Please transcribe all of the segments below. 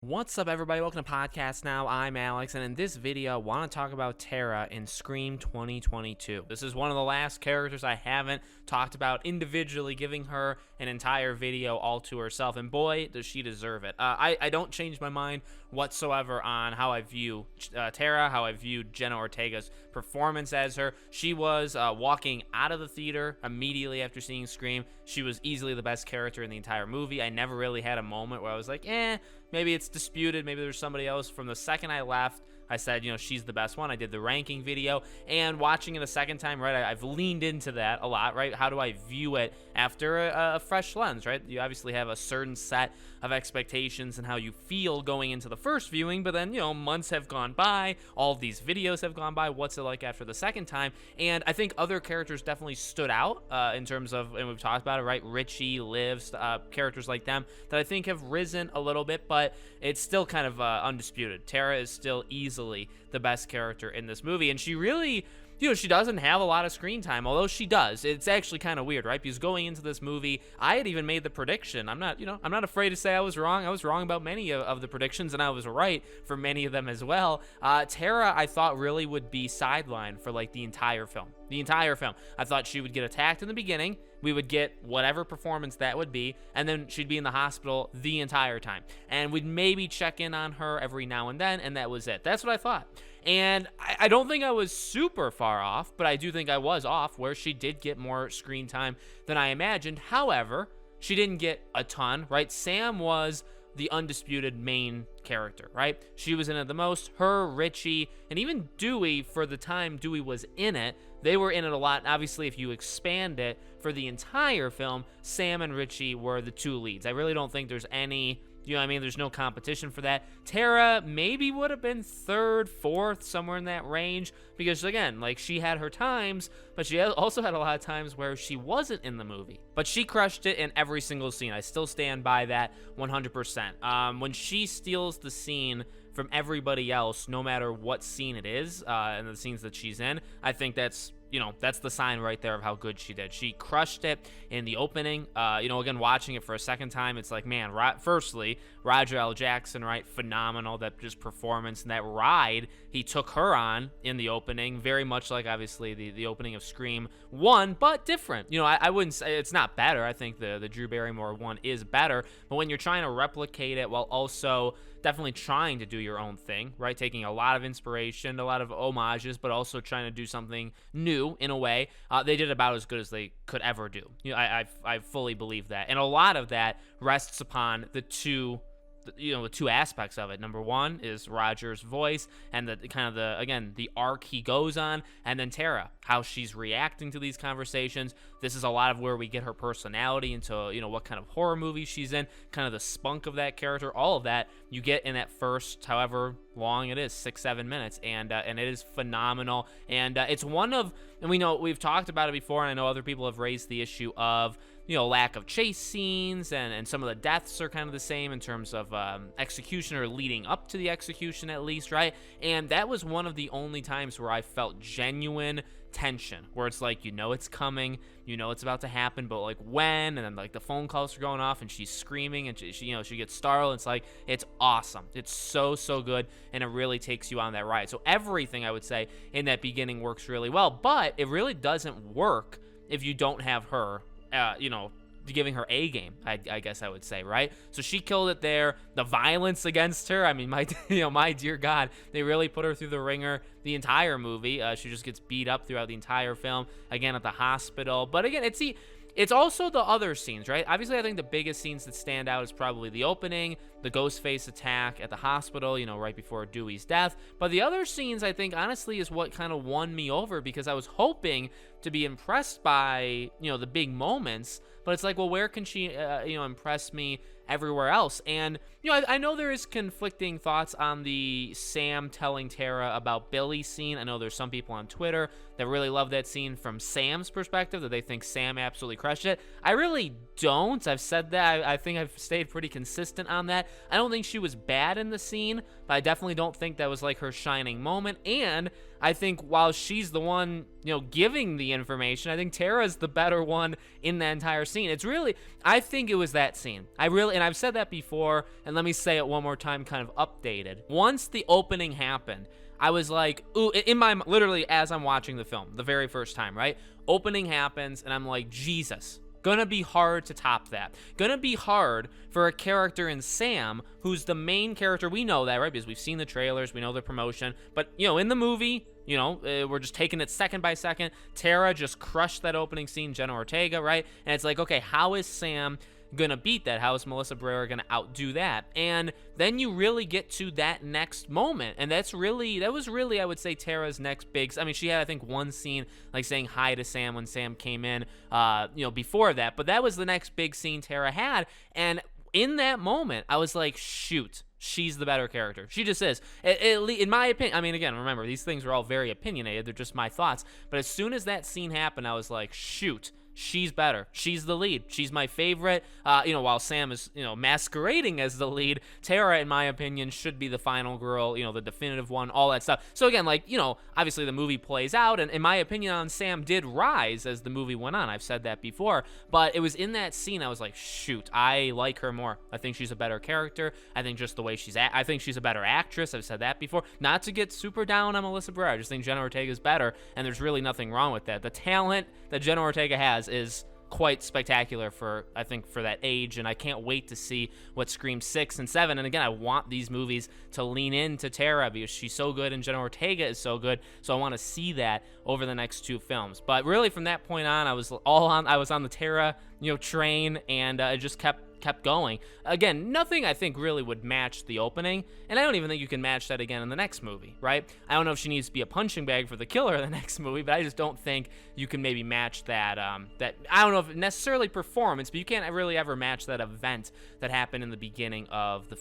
What's up, everybody? Welcome to Podcast Now. I'm Alex, and in this video, I want to talk about Tara in Scream 2022. This is one of the last characters I haven't talked about individually, giving her an entire video all to herself, and boy, does she deserve it. I don't change my mind whatsoever on how I view Tara, how I view Jenna Ortega's performance as her. She was walking out of the theater immediately after seeing Scream. She was easily the best character in the entire movie. I never really had a moment where I was like, maybe it's disputed, maybe there's somebody else. From the second I left, I said, she's the best one. I did the ranking video, and watching it a second time, right, I've leaned into that a lot, right? How do I view it after a fresh lens, right? You obviously have a certain set of expectations and how you feel going into the first viewing, but then, months have gone by, all of these videos have gone by, what's it like after the second time? And I think other characters definitely stood out in terms of, and we've talked about it, right? Richie, Liv, characters like them that I think have risen a little bit, but it's still kind of undisputed. Tara is still easily the best character in this movie, and she really, she doesn't have a lot of screen time, although she does. It's actually kind of weird, right? Because going into this movie, I had even made the prediction. I'm not afraid to say I was wrong. I was wrong about many of the predictions, and I was right for many of them as well. Tara, I thought, really would be sidelined for like the entire film. The entire film. I thought she would get attacked in the beginning. We would get whatever performance that would be, and then she'd be in the hospital the entire time. And we'd maybe check in on her every now and then, and that was it. That's what I thought. And I don't think I was super far off, but I do think I was off, where she did get more screen time than I imagined. However, she didn't get a ton, right? Sam was the undisputed main character, right? She was in it the most. Her, Richie, and even Dewey, for the time Dewey was in it, they were in it a lot. Obviously, if you expand it for the entire film, Sam and Richie were the two leads. I really don't think there's any, there's no competition for that. Tara maybe would have been third, fourth, somewhere in that range, because again, like, she had her times, but she also had a lot of times where she wasn't in the movie. But she crushed it in every single scene. I still stand by that 100%. When she steals the scene from everybody else, no matter what scene it is, and the scenes that she's in, I think that's the sign right there of how good she did. She crushed it in the opening. Again, watching it for a second time, it's like, man, firstly, Roger L. Jackson, right? Phenomenal, that just performance and that ride he took her on in the opening. Very much like, obviously, the opening of Scream 1, but different. I wouldn't say it's not better. I think the Drew Barrymore one is better, but when you're trying to replicate it while also definitely trying to do your own thing, right? Taking a lot of inspiration, a lot of homages, but also trying to do something new in a way. They did about as good as they could ever do. I fully believe that. And a lot of that rests upon the two aspects of it. Number one is Roger's voice and the arc he goes on, and then Tara, how she's reacting to these conversations. This is a lot of where we get her personality into, what kind of horror movie she's in, kind of the spunk of that character. All of that you get in that first, however long it is, 6-7 minutes, and it is phenomenal. And it's one of, and we've talked about it before, and I know other people have raised the issue of lack of chase scenes, and some of the deaths are kind of the same in terms of execution, or leading up to the execution at least, right? And that was one of the only times where I felt genuine tension, where it's like, it's coming, it's about to happen, but like when, and then like the phone calls are going off and she's screaming and she gets startled. It's like, it's awesome. It's so good, and it really takes you on that ride. So everything, I would say, in that beginning works really well, but it really doesn't work if you don't have her giving her A game, I guess I would say, right? So she killed it there. The violence against her, I mean, my dear God, they really put her through the ringer the entire movie. She just gets beat up throughout the entire film, again at the hospital. But again, it's also the other scenes, right? Obviously, I think the biggest scenes that stand out is probably the opening, the Ghostface attack at the hospital, right before Dewey's death. But the other scenes, I think, honestly, is what kind of won me over, because I was hoping to be impressed by, the big moments. But it's like, well, where can she, impress me everywhere else? And, I know there is conflicting thoughts on the Sam telling Tara about Billy scene. I know there's some people on Twitter that really love that scene from Sam's perspective, that they think Sam absolutely crushed it. I really don't. I've said that. I think I've stayed pretty consistent on that. I don't think she was bad in the scene, but I definitely don't think that was like her shining moment. And I think while she's the one, giving the information, I think Tara's the better one in that entire scene. It's really, I think it was that scene. And I've said that before, and let me say it one more time, kind of updated. Once the opening happened, I was like, ooh, literally as I'm watching the film, the very first time, right? Opening happens, and I'm like, Jesus. Gonna be hard to top that. Gonna be hard for a character in Sam, who's the main character. We know that, right? Because we've seen the trailers, we know the promotion. But, in the movie, we're just taking it second by second. Tara just crushed that opening scene, Jenna Ortega, right? And it's like, okay, how is Sam gonna beat that? How is Melissa Barrera gonna outdo that? And then you really get to that next moment, and that was really, I would say, Tara's next big. I mean, she had, I think, one scene like saying hi to Sam when Sam came in, before that, but that was the next big scene Tara had. And in that moment, I was like, shoot, she's the better character. She just is. In my opinion, I mean, again, remember, these things are all very opinionated. They're just my thoughts. But as soon as that scene happened, I was like, shoot, she's better. She's the lead. She's my favorite. While Sam is, masquerading as the lead, Tara, in my opinion, should be the final girl, the definitive one, all that stuff. So again, obviously the movie plays out, and in my opinion on Sam did rise as the movie went on. I've said that before, but it was in that scene I was like, shoot, I like her more. I think she's a better character. I think just the way I think she's a better actress. I've said that before. Not to get super down on Melissa Barrera. I just think Jenna Ortega is better, and there's really nothing wrong with that. The talent that Jenna Ortega has is quite spectacular for that age, and I can't wait to see what Scream 6 and 7, and again, I want these movies to lean into Tara because she's so good and Jenna Ortega is so good, so I want to see that over the next two films. But really from that point on, I was on the Tara train, and it just kept going. Again, nothing I think really would match the opening, and I don't even think you can match that again in the next movie, right? I don't know if she needs to be a punching bag for the killer in the next movie, but I just don't think you can maybe match that, I don't know if necessarily performance, but you can't really ever match that event that happened in the beginning of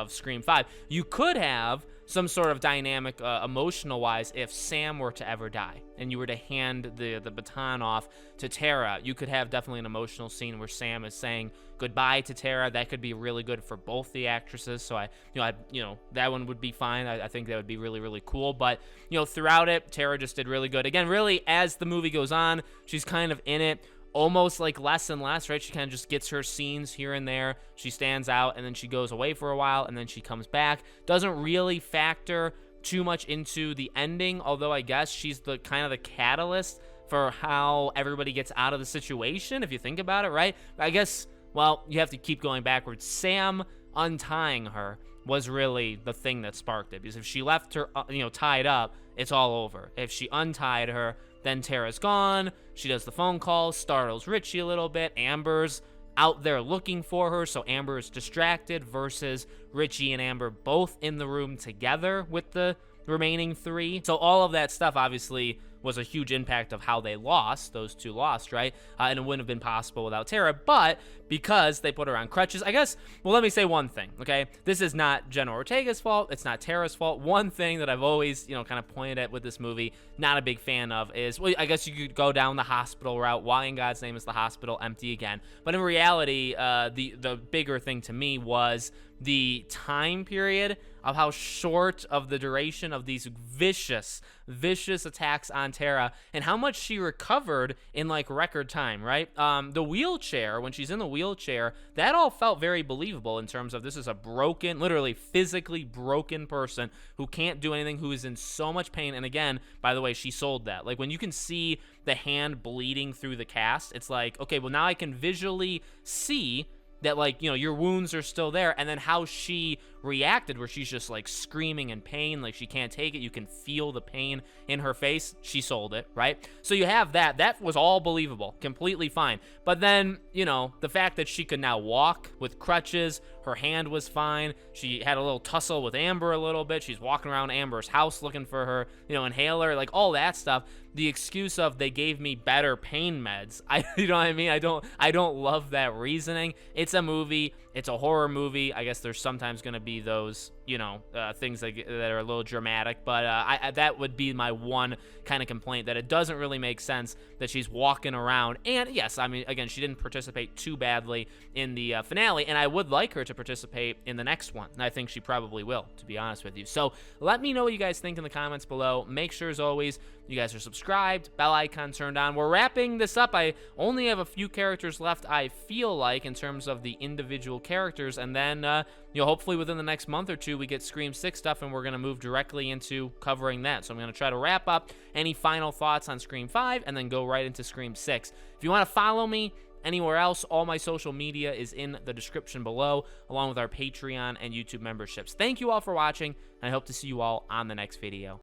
Scream 5. You could have some sort of dynamic, emotional-wise, if Sam were to ever die and you were to hand the baton off to Tara. You could have definitely an emotional scene where Sam is saying goodbye to Tara. That could be really good for both the actresses. So that one would be fine. I think that would be really, really cool. But throughout it, Tara just did really good. Again, really, as the movie goes on, she's kind of in it almost like less and less, right? She kind of just gets her scenes here and there. She stands out, and then she goes away for a while, and then she comes back. Doesn't really factor too much into the ending, although I guess she's the kind of the catalyst for how everybody gets out of the situation, if you think about it, right? I guess, well, you have to keep going backwards. Sam untying her was really the thing that sparked it, because if she left her, tied up, it's all over. If she untied her, then Tara's gone. She does the phone call, startles Richie a little bit. Amber's out there looking for her, so Amber is distracted versus Richie and Amber both in the room together with the remaining three. So all of that stuff obviously was a huge impact of how those two lost, right? And it wouldn't have been possible without Tara, but because they put her on crutches, I guess, well, let me say one thing, okay? This is not Jenna Ortega's fault. It's not Tara's fault. One thing that I've always, kind of pointed at with this movie, not a big fan of, is, well, I guess you could go down the hospital route. Why in God's name is the hospital empty again? But in reality, the bigger thing to me was the time period of how short of the duration of these vicious attacks on Tara, and how much she recovered in like record time, right? The wheelchair, when she's in the wheelchair, that all felt very believable in terms of this is a broken, literally physically broken person who can't do anything, who is in so much pain. And again, by the way, she sold that. Like when you can see the hand bleeding through the cast, it's like, okay, well now I can visually see that, like, your wounds are still there, and then how she reacted, where she's just like screaming in pain, like she can't take it. You can feel the pain in her face. She sold it, right? So you have that was all believable, completely fine. But then, the fact that she could now walk with crutches, her hand was fine. She had a little tussle with Amber a little bit. She's walking around Amber's house looking for her, inhaler, like all that stuff. The excuse of they gave me better pain meds. You know what I mean? I don't love that reasoning. It's a movie. It's a horror movie. I guess there's sometimes going to be those, things that are a little dramatic. But that would be my one kind of complaint, that it doesn't really make sense that she's walking around. And yes, I mean, again, she didn't participate too badly in the finale, and I would like her to participate in the next one. And I think she probably will, to be honest with you. So let me know what you guys think in the comments below. Make sure, as always, you guys are subscribed, bell icon turned on. We're wrapping this up. I only have a few characters left, I feel like, in terms of the individual characters, and then, hopefully within the next month or two, we get Scream 6 stuff, and we're going to move directly into covering that. So I'm going to try to wrap up any final thoughts on Scream 5, and then go right into Scream 6. If you want to follow me anywhere else, all my social media is in the description below, along with our Patreon and YouTube memberships. Thank you all for watching, and I hope to see you all on the next video.